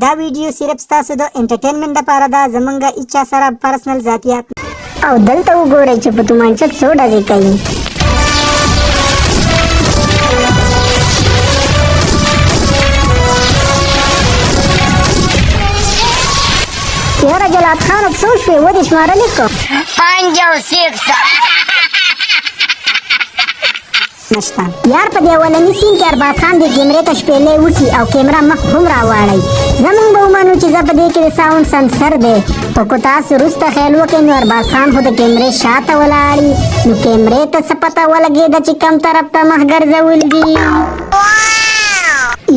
دا ویډیو صرف ستاسو د انټرټینمنټ لپاره ده. زمونږ اچا سره پرسنل ذاتیات او دلته وګورئ چې په تومانچه څو ډزې کوي. یاره جلات خان څو شوې ودې شمارلې که 5 او 6 نشته. یار په دې اولني سین کې ارباز خان د کیمرې ته شپېلې وکړي او کیمره مخ هم راواړئ. زمونږ به ومنو چې زه په دې کې د ساوند سنسر دی، خو که تاسو وروسته خیال وکړئ نو ارباز خان خو د کیمرې شاته ولاړي، نو کیمرې ته څه پته ولګېده چې کم طرف ته مخ ګرځول دي.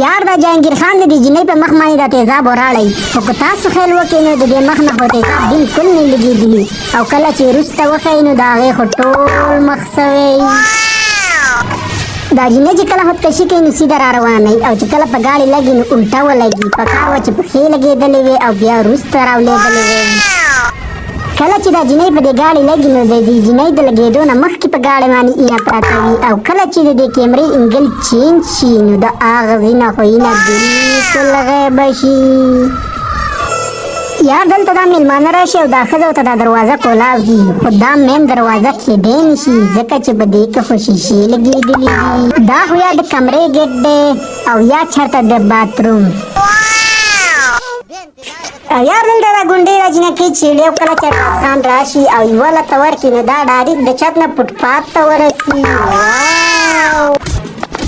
یار دا جهانګیر خان د دې جینۍ په مخ باندې دا تیزاب وراړئ، خو که تاسو خیال وکړئ نو د دې مخ نه خو تیزاب بلکل نه لګېدلي، او کله چې وروسته وښیئ نو د هغې خو ټول مخ سوی. دا جینۍ چې کله خودکشي کوي نو سیده را روانئ، او چې کله په ګاډي لګي نو الټه ولګي. پکار وه چې پښې لګېدلې وې او بیا وروسته راولېدلې وې. کله چې دا جینۍ په دې ګاډي لګي نو د دې جینۍ د لګېدو نه مخکې په ګاډي باندې ایره پراته وي، او کله چې د دې کیمرې انګل چینج شي نو د هغه ځینه خو یې نه بلکل غیبه شي. یار دلته دا میلمانه راشي او دا ښځه ورته دا دروازه کولاو دي، خو دا مین دروازه کېدی نه شي ځکه چې په دې کې خو شیشې لګېدلي دي. دا خو یا د کمرې ګیټ دی او یا چېرته د باتروم. او یار دلته دا ګونډې را جینکۍ چیړي، او کله چې ارباز خان راشي او یوه لته ورکړي نو دا ډایرکټ د چت نه فوټپات ته ورسي.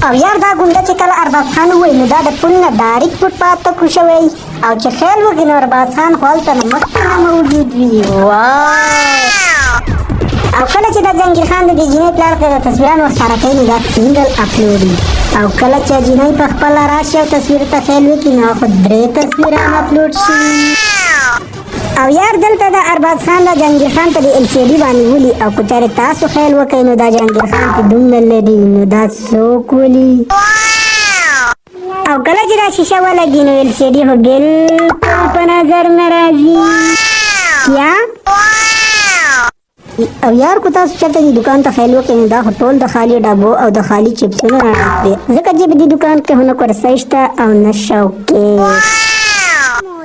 او یار دا ګونډه چې کله ارباز خان ووایي نو دا د پل نه ډایرکټ فوټپات ته کوشوئ، او چې خیال وکړي نو ارباز خان خو هلته نه مخکې نه موجود وي. او کله چې دا جهانګیر خان د دې جینۍ پلار ته د تصویرانو ښکاره کوي نو دا سنګل اپلوډ وي، او کله چې جینۍ په خپله راشي او تصویر ته خیال وکړي نو خو 3 تصویران اپلوډ شي. او یار دلته د ارباز خان دا جهانګیر خان ته د LCD باندې ولي، او که چېرې تاسو خیال وکئ نو دا جهانګیر خان چې دومره لري نو دا څوک ولي. او کله چې دا شیشه ولګي نو LCD خو بلکل په نظر نه راځي. کیا او یار کو تاسو چېرته دې دکان ته خیال وکئ نو دا خو ټول د خالي ډبو او د خالي چپسونو نه ډک دی، ځکه چې په دې دکان کې هو نه کرسۍ شته او نه شوکېس.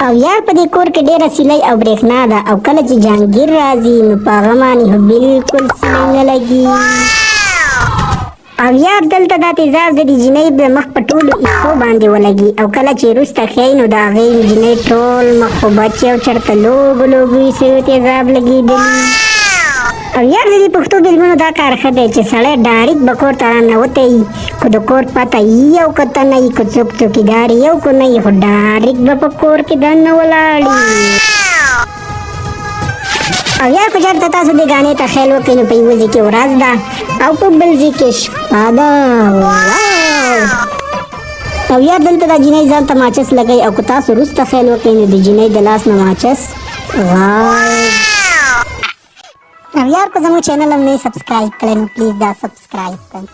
او یار په دې کور کې ډېره سیلۍ او برېښنا ده، او کله چې جهانګیر راځي نو په هغه باندې خو بلکل سیلۍ نه لګي. او یار دلته دا تیزاب د دې جینۍ د مخ په ټولو حصو باندې ولګي، او کله چې وروسته ښیئ نو د هغې جینۍ ټول مخ خو بچې او چېرته لوګو لوګو ایسوي تیزاب لګېدلي. او یار د دې پښتو فلمونو دا کار ښه دی چې سړی ډایرکټ به کور ته راننوتی وي، که د کور پته یي او که ته نه یي، که څوک څوکیدار یي او که نه یي، خو ډایرکټ به په کور کې دننه ولاړ وي. او یار که چېرته تاسو دې ګانې ته خیال وکړئ نو په یوه ځای کې ورځ ده او په بل ځای کې شپه ده. او یار دلته دا جینۍ ځان ته ماچس لګوي، او که تاسو وروسته خیال وکړئ نو د جینۍ د لاس نه ماچس غایب. او یار که زموږ چینل هم نه یې سبسکرایب کړی نو پلیز دا سبسکرایب کړئ.